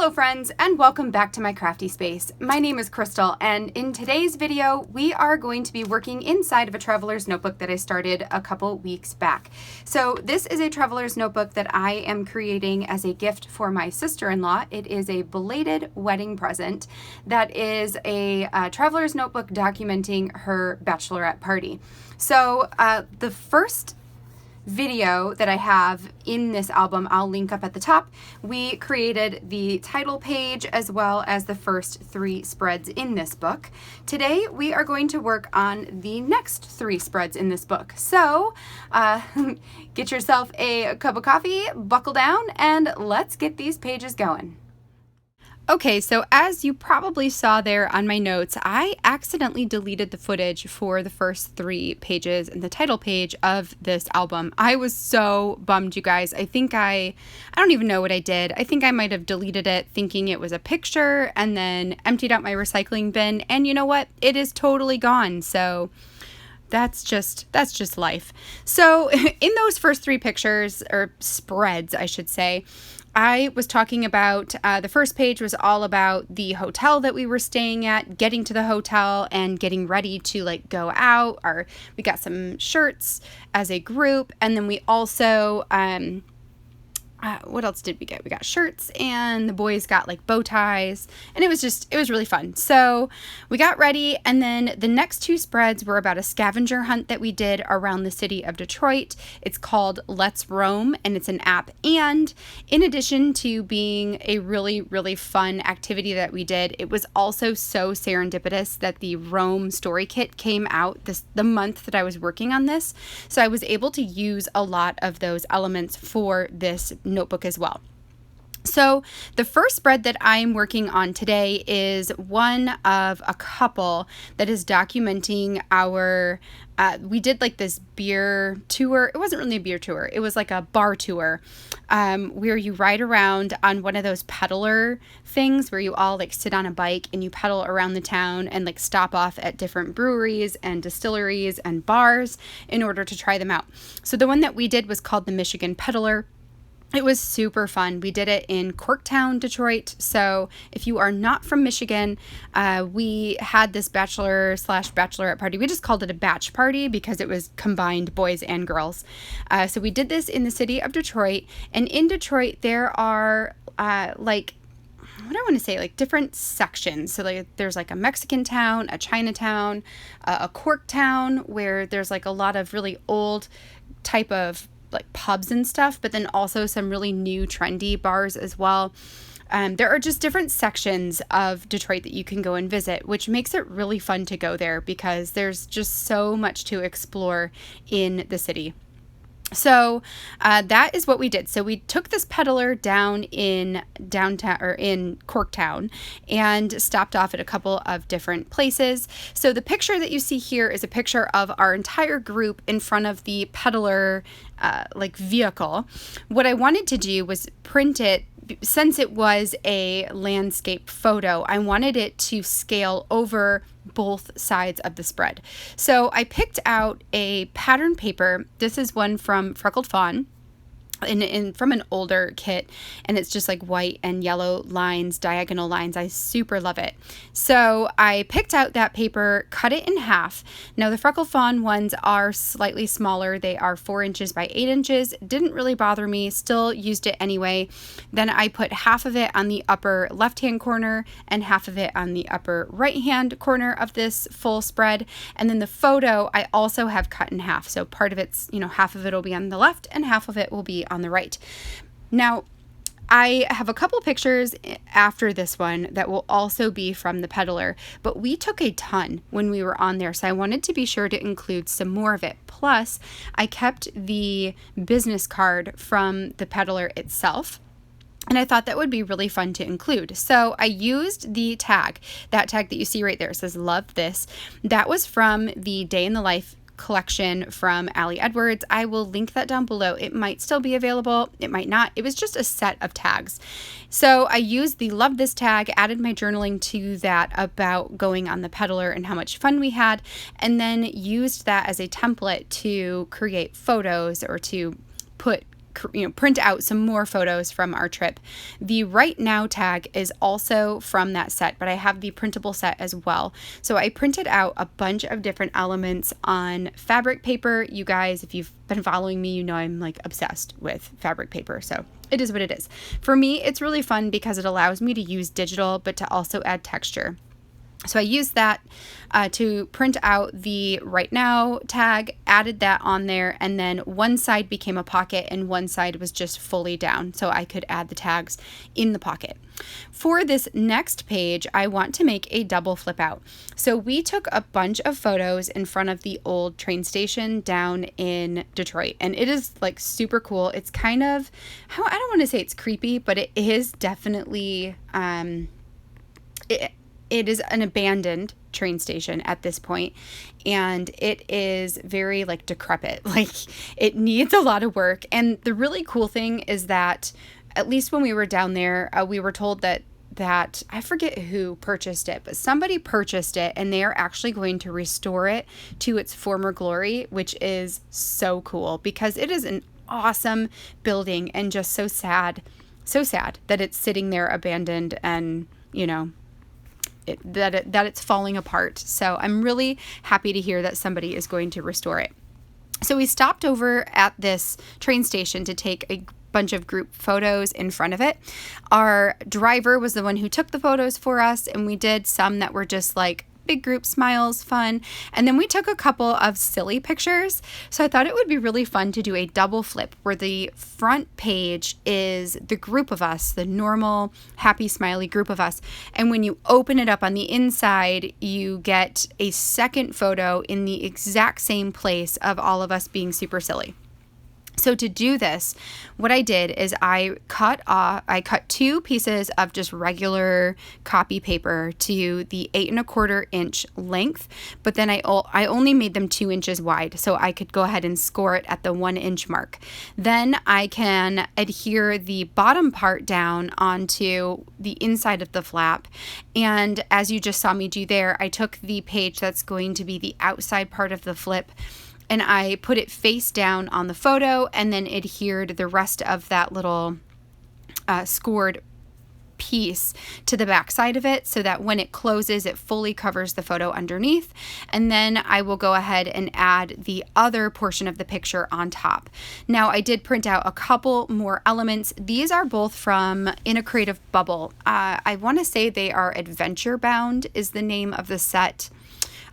Hello friends, and welcome back to my crafty space. My name is Crystal, and in today's video we are going to be working inside of a traveler's notebook that I started a couple weeks back. So this is a traveler's notebook that I am creating as a gift for my sister-in-law. It is a belated wedding present that is a traveler's notebook documenting her bachelorette party. So the first video that I have in this album, I'll link up at the top. We created the title page as well as the first 3 spreads in this book. Today we are going to work on the next 3 spreads in this book. So get yourself a cup of coffee, buckle down, and let's get these pages going. Okay, so as you probably saw there on my notes, I accidentally deleted the footage for the first 3 pages and the title page of this album. I was so bummed, you guys. I don't even know what I did. I think I might have deleted it thinking it was a picture and then emptied out my recycling bin. And you know what? It is totally gone. So that's just life. So in those first 3 pictures, or spreads, I should say, I was talking about, the first page was all about the hotel that we were staying at, getting to the hotel and getting ready to go out. We got some shirts as a group, and then we also, what else did we get? We got shirts, and the boys got bow ties, and it was really fun. So we got ready, and then the next 2 spreads were about a scavenger hunt that we did around the city of Detroit. It's called Let's Roam, and it's an app. And in addition to being a really, really fun activity that we did, it was also so serendipitous that the Roam story kit came out the month that I was working on this. So I was able to use a lot of those elements for this notebook as well. So the first spread that I'm working on today is one of a couple that is documenting our, we did this beer tour. It wasn't really a beer tour. It was a bar tour where you ride around on one of those peddler things where you all sit on a bike and you pedal around the town and stop off at different breweries and distilleries and bars in order to try them out. So the one that we did was called the Michigan Peddler. It was super fun. We did it in Corktown, Detroit. So if you are not from Michigan, we had this bachelor/bachelorette party. We just called it a batch party because it was combined boys and girls. So we did this in the city of Detroit. And in Detroit, there are what do I want to say, different sections. So there's a Mexican town, a Chinatown, a Corktown where there's a lot of really old type of pubs and stuff, but then also some really new trendy bars as well. There are just different sections of Detroit that you can go and visit, which makes it really fun to go there because there's just so much to explore in the city. So that is what we did. So we took this peddler down in downtown or in Corktown and stopped off at a couple of different places. So the picture that you see here is a picture of our entire group in front of the peddler vehicle. What I wanted to do was print it. Since it was a landscape photo, I wanted it to scale over both sides of the spread. So I picked out a pattern paper. This is one from Freckled Fawn. From an older kit, and it's just white and yellow lines, diagonal lines. I super love it. So I picked out that paper, cut it in half. Now the Freckle Fawn ones are slightly smaller. They are 4 inches by 8 inches. Didn't really bother me, still used it anyway. Then I put half of it on the upper left-hand corner and half of it on the upper right-hand corner of this full spread. And then the photo I also have cut in half. So part of it's, half of it will be on the left and half of it will be on the right. Now, I have a couple pictures after this one that will also be from the peddler, but we took a ton when we were on there, so I wanted to be sure to include some more of it. Plus, I kept the business card from the peddler itself, and I thought that would be really fun to include. So I used the tag, that tag that you see right there. It says, "Love this." That was from the Day in the Life collection from Allie Edwards. I will link that down below. It might still be available. It might not. It was just a set of tags. So I used the Love This tag, added my journaling to that about going on the peddler and how much fun we had, and then used that as a template to create photos or to put print out some more photos from our trip. The right now tag is also from that set, but I have the printable set as well. So I printed out a bunch of different elements on fabric paper. You guys, if you've been following me, you know I'm like obsessed with fabric paper. So it is what it is. For me, it's really fun because it allows me to use digital, but to also add texture. So I used that to print out the right now tag, added that on there, and then one side became a pocket and one side was just fully down, so I could add the tags in the pocket. For this next page, I want to make a double flip out. So we took a bunch of photos in front of the old train station down in Detroit, and it is like super cool. It's kind of, I don't want to say it's creepy, but it is definitely, it is an abandoned train station at this point, and it is very like decrepit. Like it needs a lot of work. And the really cool thing is that at least when we were down there, we were told that I forget who purchased it, but somebody purchased it and they are actually going to restore it to its former glory, which is so cool because it is an awesome building and just so sad that it's sitting there abandoned and, that it's falling apart. So I'm really happy to hear that somebody is going to restore it. So we stopped over at this train station to take a bunch of group photos in front of it. Our driver was the one who took the photos for us, and we did some that were just like big group smiles, fun. And then we took a couple of silly pictures. So I thought it would be really fun to do a double flip where the front page is the group of us, the normal, happy, smiley group of us. And when you open it up on the inside, you get a second photo in the exact same place of all of us being super silly. So to do this, what I did is I cut 2 pieces of just regular copy paper to the 8¼ inch length, but then I only made them 2 inches wide, so I could go ahead and score it at the 1 inch mark. Then I can adhere the bottom part down onto the inside of the flap, and as you just saw me do there, I took the page that's going to be the outside part of the flip, and I put it face down on the photo and then adhered the rest of that little scored piece to the back side of it so that when it closes, it fully covers the photo underneath. And then I will go ahead and add the other portion of the picture on top. Now, I did print out a couple more elements. These are both from In a Creative Bubble. I want to say they are Adventure Bound is the name of the set.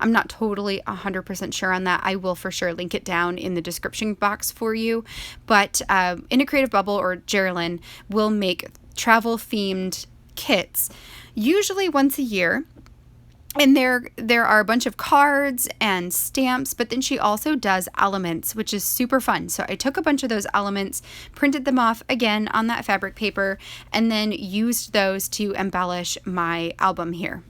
I'm not totally 100% sure on that. I will for sure link it down in the description box for you. But In a Creative Bubble or Geraldine will make travel themed kits, usually once a year. And there are a bunch of cards and stamps, but then she also does elements, which is super fun. So I took a bunch of those elements, printed them off again on that fabric paper, and then used those to embellish my album here.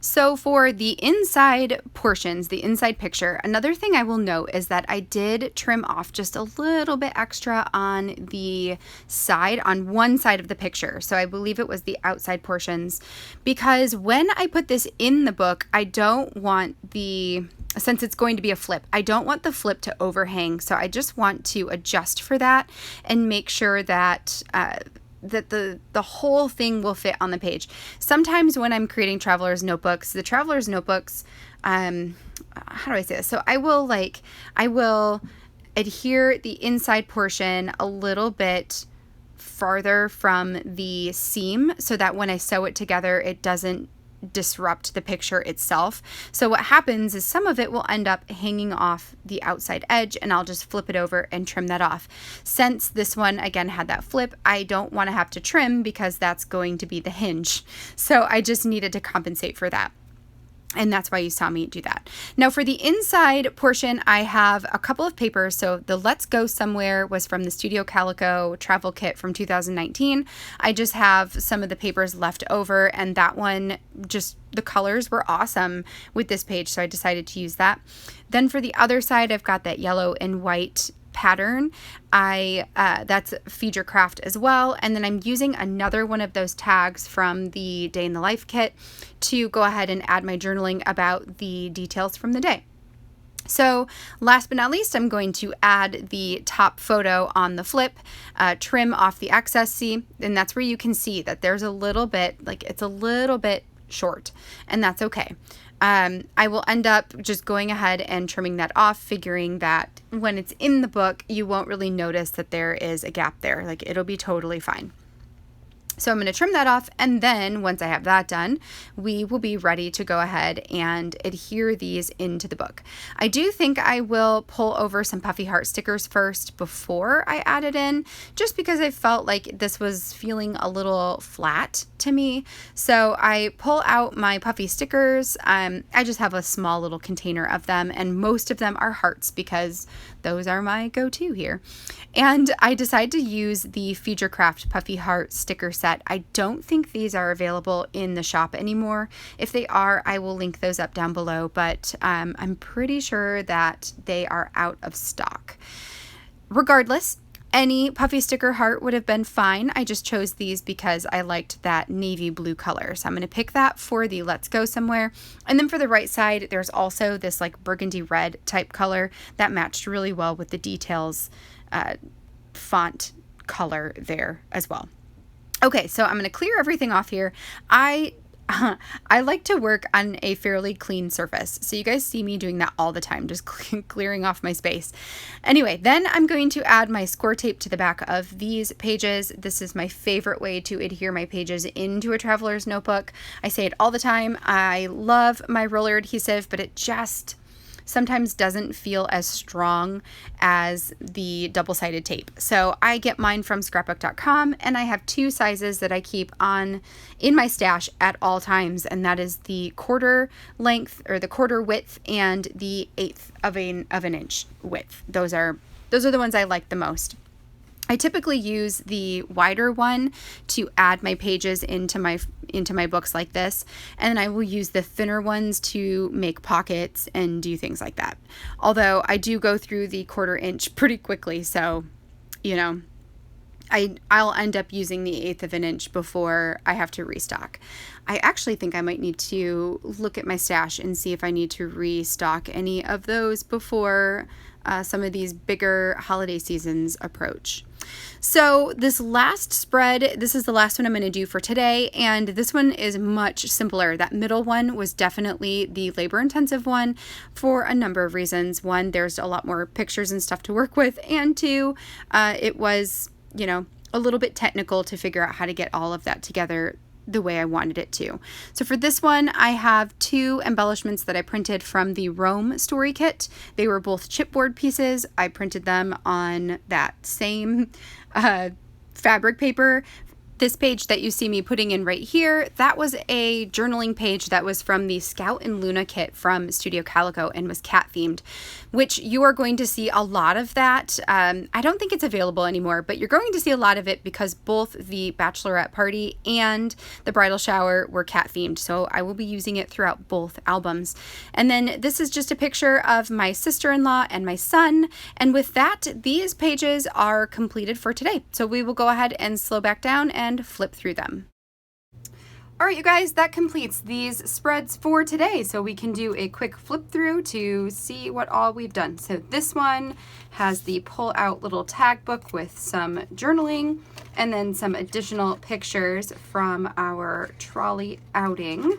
So for the inside portions, the inside picture, another thing I will note is that I did trim off just a little bit extra on the side, on one side of the picture. So I believe it was the outside portions, because when I put this in the book, I don't want since it's going to be a flip, I don't want the flip to overhang. So I just want to adjust for that and make sure that the whole thing will fit on the page. Sometimes when I'm creating traveler's notebooks, the traveler's notebooks, how do I say this? So I will adhere the inside portion a little bit farther from the seam so that when I sew it together, it doesn't disrupt the picture itself. So what happens is some of it will end up hanging off the outside edge, and I'll just flip it over and trim that off. Since this one again had that flip, I don't want to have to trim because that's going to be the hinge. So I just needed to compensate for that. And that's why you saw me do that. Now for the inside portion, I have a couple of papers. So the Let's Go Somewhere was from the Studio Calico travel kit from 2019. I just have some of the papers left over, and that one, just the colors were awesome with this page, so I decided to use that. Then for the other side, I've got that yellow and white pattern. That's Feed Your Craft as well. And then I'm using another one of those tags from the Day in the Life kit to go ahead and add my journaling about the details from the day. So last but not least, I'm going to add the top photo on the flip, trim off the excess, see, and that's where you can see that there's a little bit, like it's a little bit short, and that's okay. I will end up just going ahead and trimming that off, figuring that when it's in the book, you won't really notice that there is a gap there. Like it'll be totally fine. So I'm going to trim that off, and then once I have that done, we will be ready to go ahead and adhere these into the book. I do think I will pull over some puffy heart stickers first before I add it in, just because I felt like this was feeling a little flat to me. So I pull out my puffy stickers. I just have a small little container of them, and most of them are hearts because those are my go-to here. And I decided to use the Futurecraft Puffy Heart sticker set. I don't think these are available in the shop anymore. If they are, I will link those up down below, but I'm pretty sure that they are out of stock. Regardless, any puffy sticker heart would have been fine. I just chose these because I liked that navy blue color. So I'm going to pick that for the Let's Go Somewhere. And then for the right side, there's also this like burgundy red type color that matched really well with the details font color there as well. Okay, so I'm going to clear everything off here. I like to work on a fairly clean surface. So you guys see me doing that all the time, just clearing off my space. Anyway, then I'm going to add my score tape to the back of these pages. This is my favorite way to adhere my pages into a traveler's notebook. I say it all the time. I love my roller adhesive, but it just sometimes doesn't feel as strong as the double-sided tape. So I get mine from scrapbook.com, and I have two sizes that I keep on in my stash at all times, and that is the quarter length or the quarter width and the eighth of an inch width. Those are the ones I like the most. I typically use the wider one to add my pages into my books like this, and then I will use the thinner ones to make pockets and do things like that. Although I do go through the quarter inch pretty quickly, so you know, I'll end up using the eighth of an inch before I have to restock. I actually think I might need to look at my stash and see if I need to restock any of those before some of these bigger holiday seasons approach. So this last spread, this is the last one I'm going to do for today, and this one is much simpler. That middle one was definitely the labor-intensive one for a number of reasons. One, there's a lot more pictures and stuff to work with, and two, it was, you know, a little bit technical to figure out how to get all of that together the way I wanted it to. So for this one, I have two embellishments that I printed from the Rome story kit. They were both chipboard pieces. I printed them on that same fabric paper. This page that you see me putting in right here, that was a journaling page that was from the Scout and Luna kit from Studio Calico and was cat themed, which you are going to see a lot of that. I don't think it's available anymore, but you're going to see a lot of it because both the bachelorette party and the bridal shower were cat themed. So I will be using it throughout both albums. And then this is just a picture of my sister-in-law and my son. And with that, these pages are completed for today. So we will go ahead and slow back down and flip through them. All right, you guys, that completes these spreads for today. So we can do a quick flip through to see what all we've done. So this one has the pull out little tag book with some journaling and then some additional pictures from our trolley outing,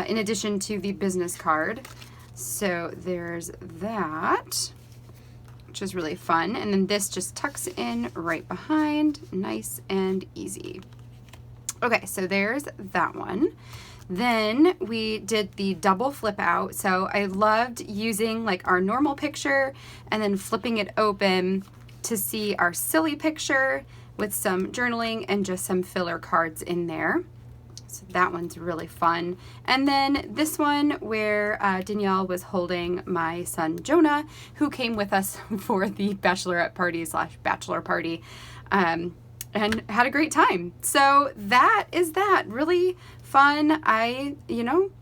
in addition to the business card. So there's that, which is really fun. And then this just tucks in right behind, nice and easy. Okay, so there's that one. Then we did the double flip out. So I loved using like our normal picture and then flipping it open to see our silly picture with some journaling and just some filler cards in there. So that one's really fun. And then this one where Danielle was holding my son Jonah, who came with us for the bachelorette party / bachelor party, and had a great time. So that is that. Really fun.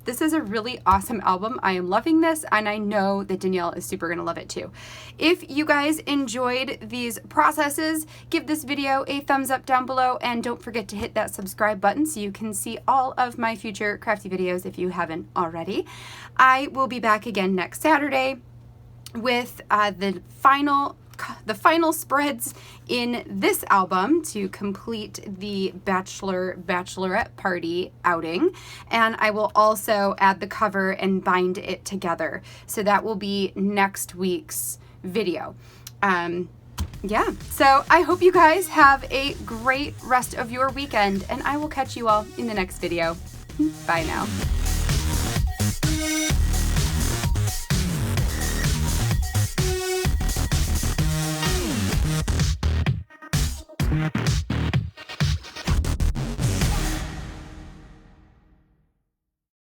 This is a really awesome album. I am loving this, and I know that Danielle is super gonna love it too. If you guys enjoyed these processes, give this video a thumbs up down below, and don't forget to hit that subscribe button so you can see all of my future crafty videos if you haven't already. I will be back again next Saturday. with the final spreads in this album to complete the bachelorette party outing, and I will also add the cover and bind it together. So that will be next week's video. Yeah, so I hope you guys have a great rest of your weekend, and I will catch you all in the next video. Bye now.